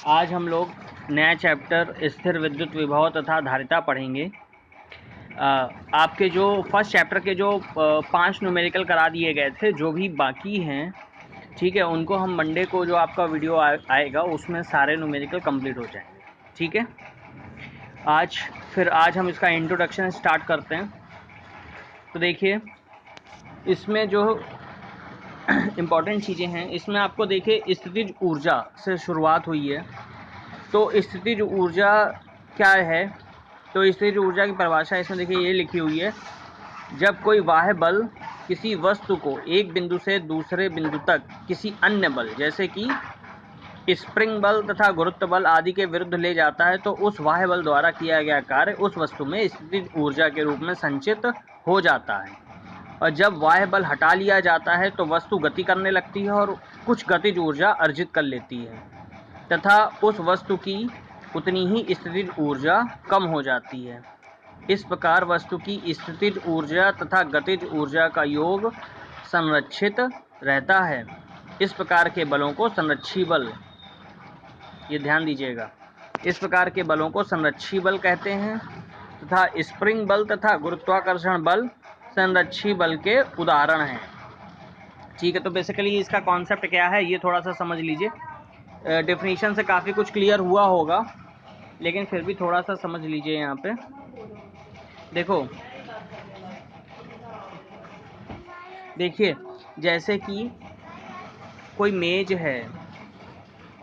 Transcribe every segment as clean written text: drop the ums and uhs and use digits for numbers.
आज हम लोग नया चैप्टर स्थिर विद्युत विभव तथा धारिता पढ़ेंगे। आपके जो फर्स्ट चैप्टर के जो 5 न्यूमेरिकल करा दिए गए थे, जो भी बाकी हैं, ठीक है, उनको हम मंडे को जो आपका वीडियो आएगा उसमें सारे न्यूमेरिकल कंप्लीट हो जाएंगे। ठीक है, आज हम इसका इंट्रोडक्शन स्टार्ट करते हैं। तो देखिए, इसमें जो इम्पॉर्टेंट चीज़ें हैं, इसमें आपको देखिए स्थितिज ऊर्जा से शुरुआत हुई है। तो स्थितिज ऊर्जा क्या है? तो स्थितिज ऊर्जा की परिभाषा इसमें देखिए ये लिखी हुई है, जब कोई बाह्य बल किसी वस्तु को एक बिंदु से दूसरे बिंदु तक किसी अन्य बल जैसे कि स्प्रिंग बल तथा गुरुत्व बल आदि के विरुद्ध ले जाता है, तो उस बाह्य बल द्वारा किया गया कार्य उस वस्तु में स्थितिज ऊर्जा के रूप में संचित हो जाता है। और जब बाह्य बल हटा लिया जाता है तो वस्तु गति करने लगती है और कुछ गतिज ऊर्जा अर्जित कर लेती है तथा उस वस्तु की उतनी ही स्थितिज ऊर्जा कम हो जाती है। इस प्रकार वस्तु की स्थितिज ऊर्जा तथा गतिज ऊर्जा का योग संरक्षित रहता है। इस प्रकार के बलों को संरक्षी बल, ये ध्यान दीजिएगा, इस प्रकार के बलों को संरक्षी बल कहते हैं तथा स्प्रिंग बल तथा गुरुत्वाकर्षण बल संरक्षी बल के उदाहरण हैं। ठीक है, तो बेसिकली इसका कॉन्सेप्ट क्या है ये थोड़ा सा समझ लीजिए। डेफिनेशन से काफ़ी कुछ क्लियर हुआ होगा, लेकिन फिर भी थोड़ा सा समझ लीजिए। यहाँ पे देखिए, जैसे कि कोई मेज है,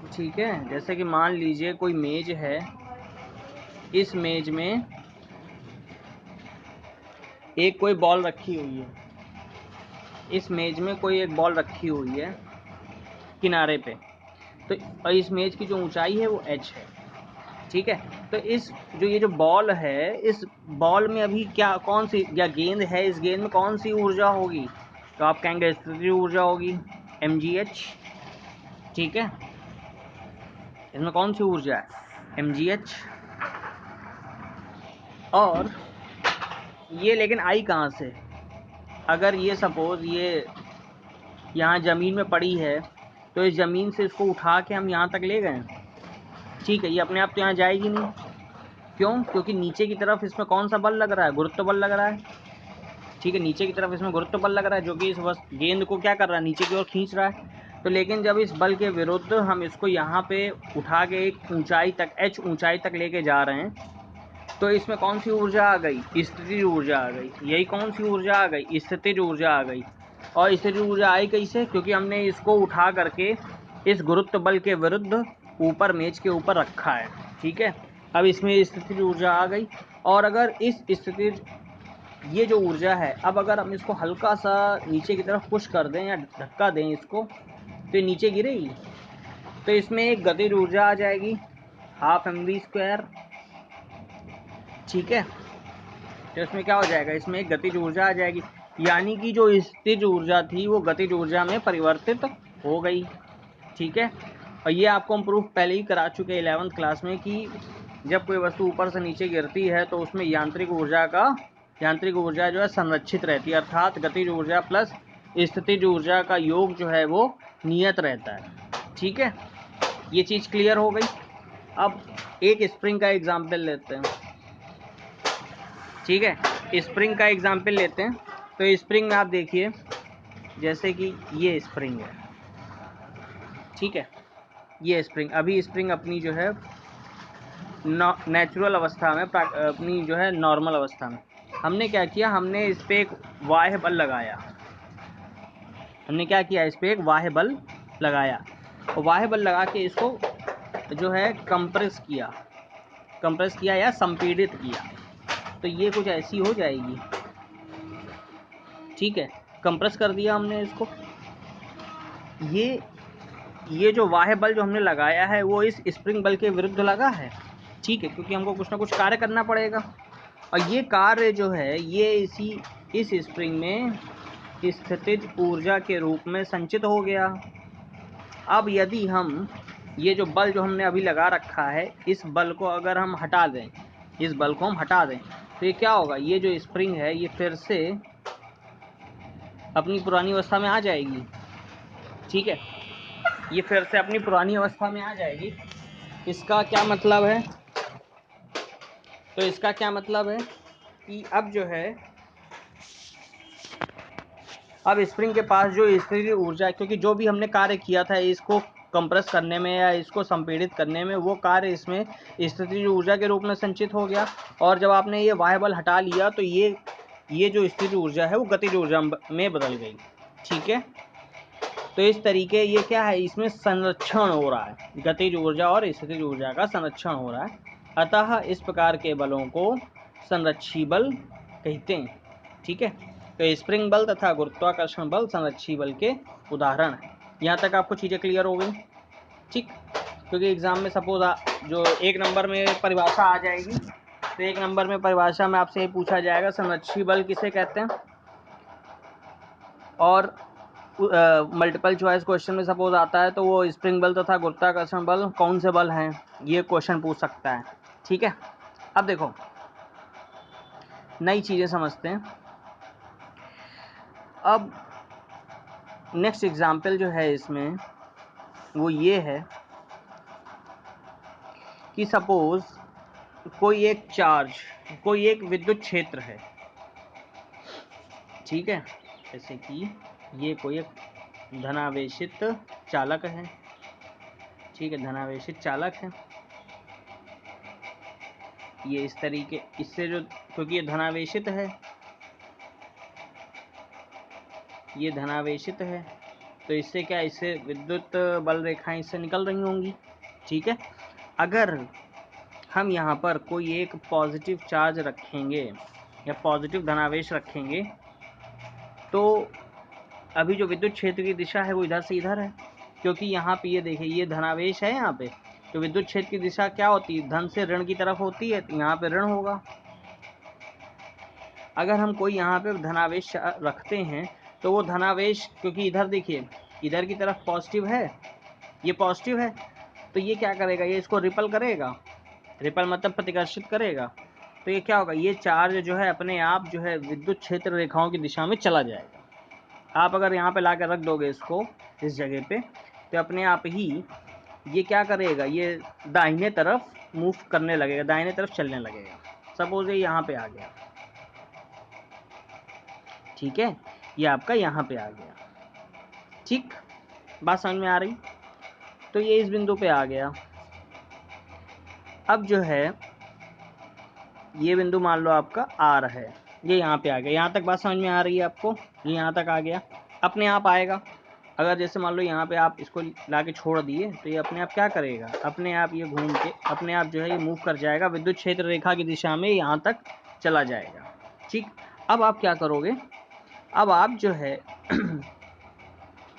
ठीक है, जैसे कि मान लीजिए कोई मेज है, इस मेज में एक कोई बॉल रखी हुई है, इस मेज में कोई एक बॉल रखी हुई है किनारे पे, तो इस मेज की जो ऊंचाई है वो h है। ठीक है, तो ये जो बॉल है, इस बॉल में अभी क्या कौन सी या गेंद है, इस गेंद में कौन सी ऊर्जा होगी? तो आप कहेंगे स्थितिज ऊर्जा होगी, mgh। ठीक है, इसमें कौन सी ऊर्जा है? mgh। और ये लेकिन आई कहाँ से? अगर ये सपोज ये यहाँ ज़मीन में पड़ी है, तो इस ज़मीन से इसको उठा के हम यहाँ तक ले गए, ठीक है, ये अपने आप तो यहाँ जाएगी नहीं। क्यों? क्योंकि नीचे की तरफ इसमें कौन सा बल लग रहा है? गुरुत्व बल लग रहा है। ठीक है, नीचे की तरफ इसमें गुरुत्व बल लग रहा है, जो कि इस गेंद को क्या कर रहा है? नीचे की ओर खींच रहा है। तो लेकिन जब इस बल के विरुद्ध हम इसको यहाँ पे उठा के एक ऊंचाई तक, h ऊंचाई तक लेके जा रहे हैं, तो इसमें कौन सी ऊर्जा आ गई? स्थितिज ऊर्जा आ गई। यही कौन सी ऊर्जा आ गई? स्थितिज ऊर्जा आ गई। और स्थितिज ऊर्जा आई कैसे? क्योंकि हमने इसको उठा करके इस गुरुत्व बल के विरुद्ध ऊपर मेज के ऊपर रखा है। ठीक है, अब इसमें स्थितिज ऊर्जा आ गई। और अगर इस स्थितिज, ये जो ऊर्जा है, अब अगर हम इसको हल्का सा नीचे की तरफ पुश कर दें या धक्का दें इसको, तो ये नीचे गिरेगी, तो इसमें एक गतिज ऊर्जा आ जाएगी, 12 mv²। ठीक है, तो इसमें क्या हो जाएगा? इसमें एक गतिज ऊर्जा आ जाएगी, यानी कि जो स्थितिज ऊर्जा थी वो गतिज ऊर्जा में परिवर्तित हो गई। ठीक है, और ये आपको हम प्रूफ पहले ही करा चुके 11th क्लास में कि जब कोई वस्तु ऊपर से नीचे गिरती है तो उसमें यांत्रिक ऊर्जा जो है संरक्षित रहती है, अर्थात गतिज ऊर्जा प्लस स्थितिज ऊर्जा का योग जो है वो नियत रहता है। ठीक है, ये चीज़ क्लियर हो गई। अब एक स्प्रिंग का एग्जाम्पल लेते हैं। ठीक है, स्प्रिंग का एग्जाम्पल लेते हैं। तो स्प्रिंग में आप देखिए, जैसे कि ये स्प्रिंग है, ठीक है, ये स्प्रिंग, अभी स्प्रिंग अपनी जो है नेचुरल अवस्था में, अपनी जो है नॉर्मल अवस्था में, हमने क्या किया? हमने इस पर एक बाह्य बल लगाया। हमने क्या किया? इस पर एक बाह्य बल लगाया, और बाह्य बल लगा के इसको जो है कंप्रेस किया या संपीड़ित किया, तो ये कुछ ऐसी हो जाएगी। ठीक है, कंप्रेस कर दिया हमने इसको। ये जो बाह्य बल जो हमने लगाया है वो इस स्प्रिंग बल के विरुद्ध लगा है। ठीक है, क्योंकि हमको कुछ ना कुछ कार्य करना पड़ेगा, और ये कार्य जो है ये इस स्प्रिंग में स्थितिज ऊर्जा के रूप में संचित हो गया। अब यदि हम ये जो बल जो हमने अभी लगा रखा है, इस बल को अगर हम हटा दें, तो ये क्या होगा? ये जो स्प्रिंग है ये फिर से अपनी पुरानी अवस्था में आ जाएगी। ठीक है, ये फिर से अपनी पुरानी अवस्था में आ जाएगी। इसका क्या मतलब है, तो इसका क्या मतलब है कि अब जो है, अब स्प्रिंग के पास जो स्थितिज ऊर्जा है, क्योंकि जो भी हमने कार्य किया था इसको कंप्रेस करने में या इसको संपीड़ित करने में, वो कार्य इसमें स्थितिज ऊर्जा के रूप में संचित हो गया। और जब आपने ये बाह्य बल हटा लिया तो ये जो स्थितिज ऊर्जा है वो गतिज ऊर्जा में बदल गई। ठीक है, तो इस तरीके ये क्या है, इसमें संरक्षण हो रहा है, गतिज ऊर्जा और स्थितिज ऊर्जा का संरक्षण हो रहा है। अतः इस प्रकार के बलों को संरक्षी बल कहते हैं। ठीक है, तो स्प्रिंग बल तथा गुरुत्वाकर्षण बल संरक्षी बल के उदाहरण हैं। यहाँ तक आपको चीज़ें क्लियर हो गई। ठीक, क्योंकि एग्जाम में सपोज जो 1 नंबर में परिभाषा आ जाएगी, तो 1 नंबर में परिभाषा में आपसे ये पूछा जाएगा संरक्षी बल किसे कहते हैं, और मल्टीपल चॉइस क्वेश्चन में सपोज आता है तो वो स्प्रिंग बल तथा गुरुत्वाकर्षण बल कौन से बल हैं, ये क्वेश्चन पूछ सकता है। ठीक है, अब देखो नई चीज़ें समझते हैं। अब नेक्स्ट एग्जाम्पल जो है इसमें वो ये है कि सपोज कोई एक चार्ज, कोई एक विद्युत क्षेत्र है। ठीक है, जैसे कि ये कोई एक धनावेशित चालक है। ठीक है, धनावेशित चालक है ये, इस तरीके इससे जो, क्योंकि ये धनावेशित है, ये धनावेशित है, तो इससे क्या, इससे विद्युत बल रेखाएं इससे निकल रही होंगी। ठीक है, अगर हम यहाँ पर कोई एक पॉजिटिव चार्ज रखेंगे या पॉजिटिव धनावेश रखेंगे, तो अभी जो विद्युत क्षेत्र की दिशा है वो इधर से इधर है, क्योंकि यहाँ पे ये देखिए ये धनावेश है, यहाँ पे तो विद्युत क्षेत्र की दिशा क्या होती है, धन से ऋण की तरफ होती है, तो यहाँ पे ऋण होगा। अगर हम कोई यहाँ पे धनावेश रखते हैं तो वो धनावेश, क्योंकि इधर देखिए इधर की तरफ पॉजिटिव है, ये पॉजिटिव है, तो ये क्या करेगा, ये इसको रिपल करेगा, रिपल मतलब प्रतिकर्षित करेगा। तो ये क्या होगा, ये चार्ज जो है अपने आप जो है विद्युत क्षेत्र रेखाओं की दिशा में चला जाएगा। आप अगर यहाँ पे ला कर रख दोगे इसको इस जगह पे, तो अपने आप ही ये क्या करेगा, ये दाहिने तरफ मूव करने लगेगा, दाहिने तरफ चलने लगेगा। सपोज ये यहाँ पे आ गया, ठीक है, ये आपका यहाँ पे आ गया। ठीक, बात समझ में आ रही। तो ये इस बिंदु पे आ गया। अब जो है ये बिंदु मान लो आपका R है, ये यहाँ पे आ गया। यहाँ तक बात समझ में आ रही है आपको, ये यहाँ तक आ गया, अपने आप आएगा। अगर जैसे मान लो यहाँ पे आप इसको ला के छोड़ दिए तो ये अपने आप क्या करेगा, अपने आप ये घूम के अपने आप जो है ये मूव कर जाएगा, विद्युत क्षेत्र रेखा की दिशा में यहाँ तक चला जाएगा। ठीक, अब आप क्या करोगे, अब आप जो है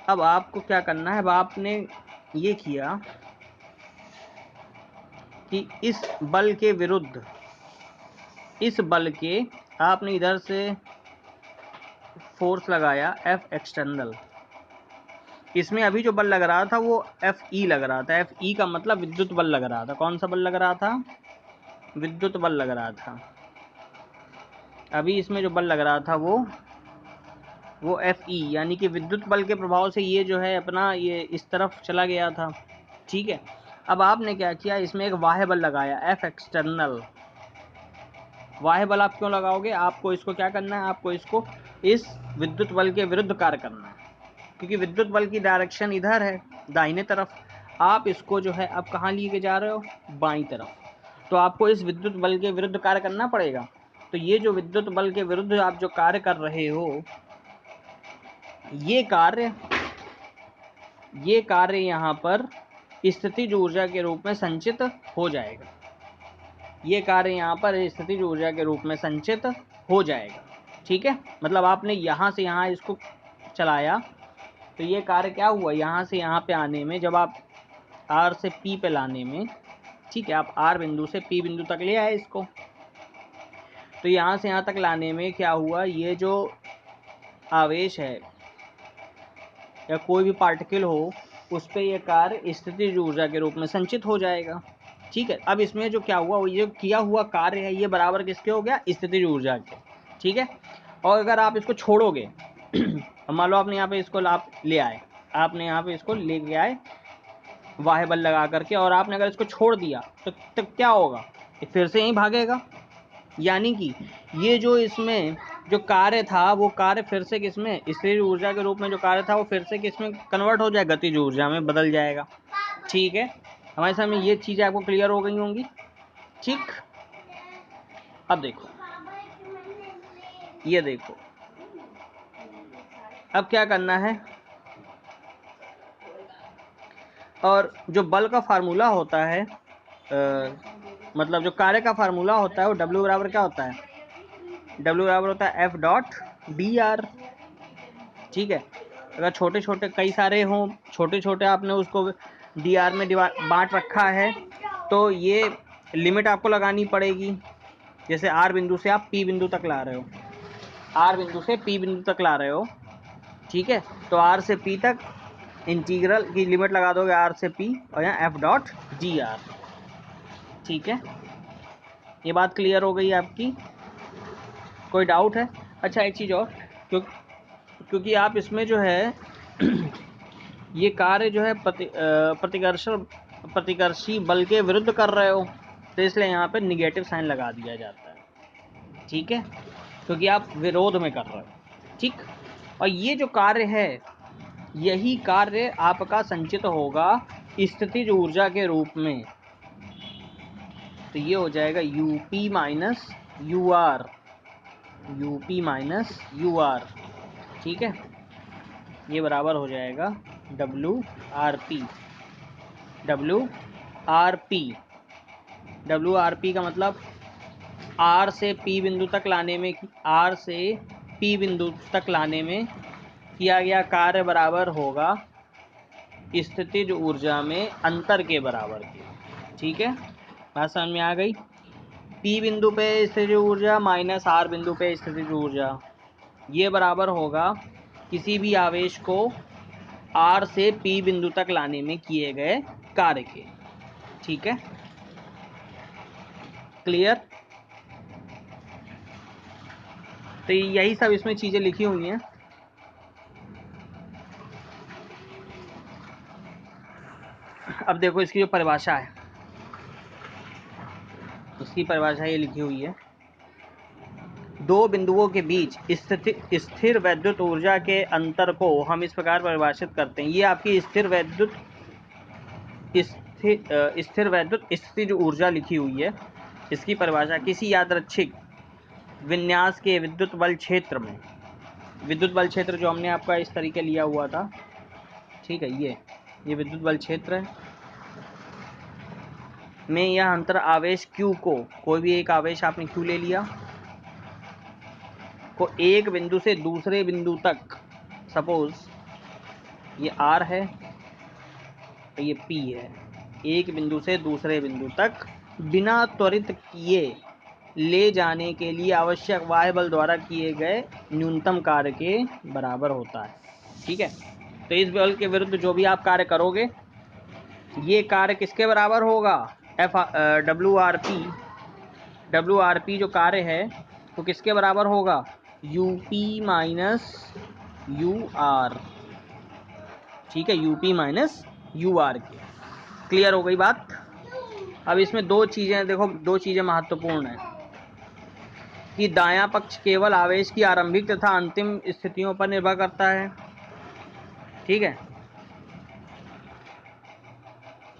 अब आपको क्या करना है, अब आपने ये किया कि इस बल के विरुद्ध, इस बल के आपने इधर से फोर्स लगाया F एक्सटर्नल, इसमें अभी जो बल लग रहा था वो Fe लग रहा था। Fe का मतलब विद्युत बल लग रहा था। कौन सा बल लग रहा था, विद्युत बल लग रहा था। अभी इसमें जो बल लग रहा था वो Fe यानी कि विद्युत बल के प्रभाव से ये जो है अपना ये इस तरफ चला गया था। ठीक है, अब आपने क्या किया, इसमें एक बाह्य बल लगाया F एक्सटर्नल। बाह्य बल आप क्यों लगाओगे, आपको इसको क्या करना है, आपको इसको इस विद्युत बल के विरुद्ध कार्य करना है, क्योंकि विद्युत बल की डायरेक्शन इधर है दाहिने तरफ, आप इसको जो है अब कहाँ लेके जा रहे हो, बाईं तरफ। तो आपको इस विद्युत बल के विरुद्ध कार्य करना पड़ेगा। तो ये जो विद्युत बल के विरुद्ध आप जो कार्य कर रहे हो, ये कार्य यहाँ पर स्थितिज ऊर्जा के रूप में संचित हो जाएगा। ये कार्य यहाँ पर स्थितिज ऊर्जा के रूप में संचित हो जाएगा। ठीक है, मतलब आपने यहाँ से यहाँ इसको चलाया तो ये कार्य क्या हुआ, यहाँ से यहाँ पे आने में, जब आप R से P पे लाने में, ठीक है, आप R बिंदु से P बिंदु तक ले आए इसको, तो यहाँ से यहाँ तक लाने में क्या हुआ, ये जो आवेश है या कोई भी पार्टिकल हो उस पर यह कार्य स्थितिज ऊर्जा के रूप में संचित हो जाएगा। ठीक है, अब इसमें जो क्या हुआ, वो ये किया हुआ कार्य है ये बराबर किसके हो गया, स्थितिज ऊर्जा के। ठीक है, और अगर आप इसको छोड़ोगे मान लो आपने यहाँ पे इसको आप ले आए, आपने यहाँ पे इसको ले आए बाह्य बल लगा करके, और आपने अगर इसको छोड़ दिया तो क्या होगा, ये फिर से यहीं भागेगा। यानी कि ये जो इसमें जो कार्य था वो कार्य फिर से किसमें, स्थिर ऊर्जा के रूप में जो कार्य था वो फिर से किसमें कन्वर्ट हो जाएगा, गतिज ऊर्जा में बदल जाएगा। ठीक है, हमारे सामने ये चीज़ें आपको क्लियर हो गई होंगी। ठीक, अब देखो, ये देखो, अब क्या करना है, और जो बल का फार्मूला होता है, मतलब जो कार्य का फार्मूला होता है वो W बराबर क्या होता है, W बराबर होता है F डॉट डी आर। ठीक है, अगर छोटे छोटे कई सारे हों, छोटे छोटे आपने उसको डी आर में बांट रखा है, तो ये लिमिट आपको लगानी पड़ेगी। जैसे आर बिंदु से आप पी बिंदु तक ला रहे हो, आर बिंदु से पी बिंदु तक ला रहे हो, ठीक है, तो आर से पी तक इंटीग्रल की लिमिट लगा दोगे आर से पी, और यहाँ एफ डॉट जी आर। ठीक है, ये बात क्लियर हो गई आपकी, कोई डाउट है? अच्छा, एक चीज़ और, क्योंकि आप इसमें जो है ये कार्य जो है प्रतिकर्षी बल के विरुद्ध कर रहे हो, तो इसलिए यहाँ पे निगेटिव साइन लगा दिया जाता है। ठीक है, क्योंकि आप विरोध में कर रहे हो। ठीक, और ये जो कार्य है, यही कार्य आपका संचित होगा स्थितिज ऊर्जा के रूप में, तो ये हो जाएगा UP minus U R, UP minus U R. ठीक है, ये बराबर हो जाएगा W R P. W R P, W R P का मतलब आर से पी बिंदु तक लाने में, आर से पी बिंदु तक लाने में किया गया कार्य बराबर होगा स्थितिज ऊर्जा में अंतर के बराबर के। ठीक है, बात समझ में आ गई? पी बिंदु पे स्थितिज ऊर्जा माइनस आर बिंदु पे स्थितिज ऊर्जा, ये बराबर होगा किसी भी आवेश को आर से पी बिंदु तक लाने में किए गए कार्य के। ठीक है, क्लियर? तो यही सब इसमें चीज़ें लिखी हुई हैं। अब देखो इसकी जो परिभाषा है, इसकी परिभाषा ये लिखी हुई है, दो बिंदुओं के बीच स्थिर वैद्युत ऊर्जा के अंतर को हम इस प्रकार परिभाषित करते हैं। ये आपकी स्थिर वैद्युत स्थितिज ऊर्जा लिखी हुई है। इसकी परिभाषा किसी यादृच्छिक विन्यास के विद्युत बल क्षेत्र में, विद्युत बल क्षेत्र जो हमने आपका इस तरीके लिया हुआ था, ठीक है, ये विद्युत बल क्षेत्र है, में यह अंतर आवेश Q को, कोई भी एक आवेश आपने Q ले लिया, को एक बिंदु से दूसरे बिंदु तक, सपोज ये R है तो ये P है, एक बिंदु से दूसरे बिंदु तक बिना त्वरित किए ले जाने के लिए आवश्यक बाह्य बल द्वारा किए गए न्यूनतम कार्य के बराबर होता है। ठीक है, तो इस बल के विरुद्ध जो भी आप कार्य करोगे, ये कार्य किसके बराबर होगा, डब्ल्यू आर पी जो कार्य है वो किसके बराबर होगा, यूपी माइनस यू आर। ठीक है, यूपी माइनस यू आर के। क्लियर हो गई बात? अब इसमें दो चीज़ें देखो, दो चीज़ें महत्वपूर्ण हैं कि दायां पक्ष केवल आवेश की आरंभिक तथा अंतिम स्थितियों पर निर्भर करता है। ठीक है,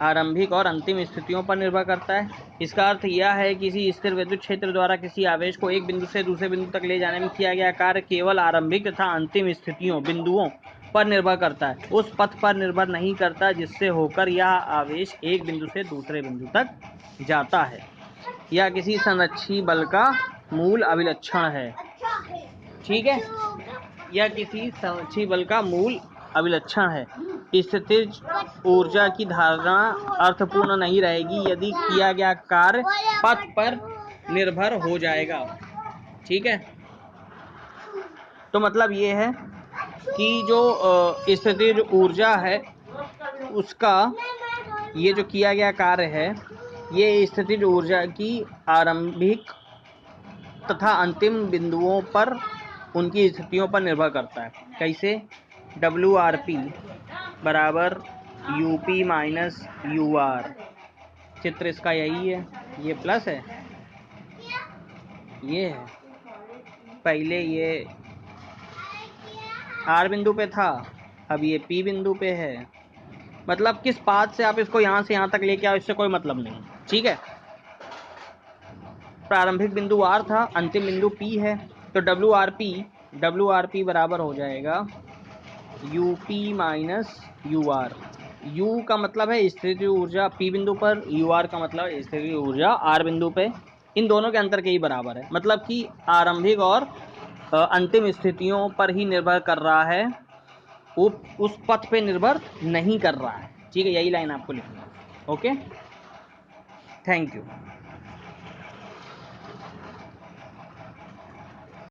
आरंभिक और अंतिम स्थितियों पर निर्भर करता है। इसका अर्थ यह है कि किसी स्थिर विद्युत क्षेत्र द्वारा किसी आवेश को एक बिंदु से दूसरे बिंदु तक ले जाने में किया गया कार्य केवल आरंभिक तथा अंतिम स्थितियों बिंदुओं पर निर्भर करता है, उस पथ पर निर्भर नहीं करता जिससे होकर यह आवेश एक बिंदु से दूसरे बिंदु तक जाता है, या किसी संरक्षी बल का मूल अभिलक्षण है। ठीक है, यह किसी संरक्षी बल का मूल अभिलक्षण है। स्थितिज ऊर्जा की धारणा अर्थपूर्ण नहीं रहेगी यदि किया गया कार्य पथ पर निर्भर हो जाएगा। ठीक है, तो मतलब ये है कि जो स्थितिज ऊर्जा है उसका ये जो किया गया कार्य है, ये स्थितिज ऊर्जा की आरंभिक तथा अंतिम बिंदुओं पर उनकी स्थितियों पर निर्भर करता है। कैसे? डब्ल्यू आर पी बराबर U P minus U R. चित्र इसका यही है, ये प्लस है, ये है, पहले ये आर बिंदु पे था, अब ये पी बिंदु पे है। मतलब किस पाथ से आप इसको यहाँ से यहाँ तक लेके आओ, इससे कोई मतलब नहीं, ठीक है। प्रारंभिक बिंदु आर था, अंतिम बिंदु पी है, तो डब्ल्यू आर पी बराबर हो जाएगा U P minus U R. U का मतलब है स्थितिज ऊर्जा पी बिंदु पर, यू आर का मतलब है स्थितिज ऊर्जा आर बिंदु पे। इन दोनों के अंतर के ही बराबर है, मतलब कि आरंभिक और अंतिम स्थितियों पर ही निर्भर कर रहा है, वो उस पथ पे निर्भर नहीं कर रहा है, ठीक है। यही लाइन आपको लिखनी है। Okay, thank you.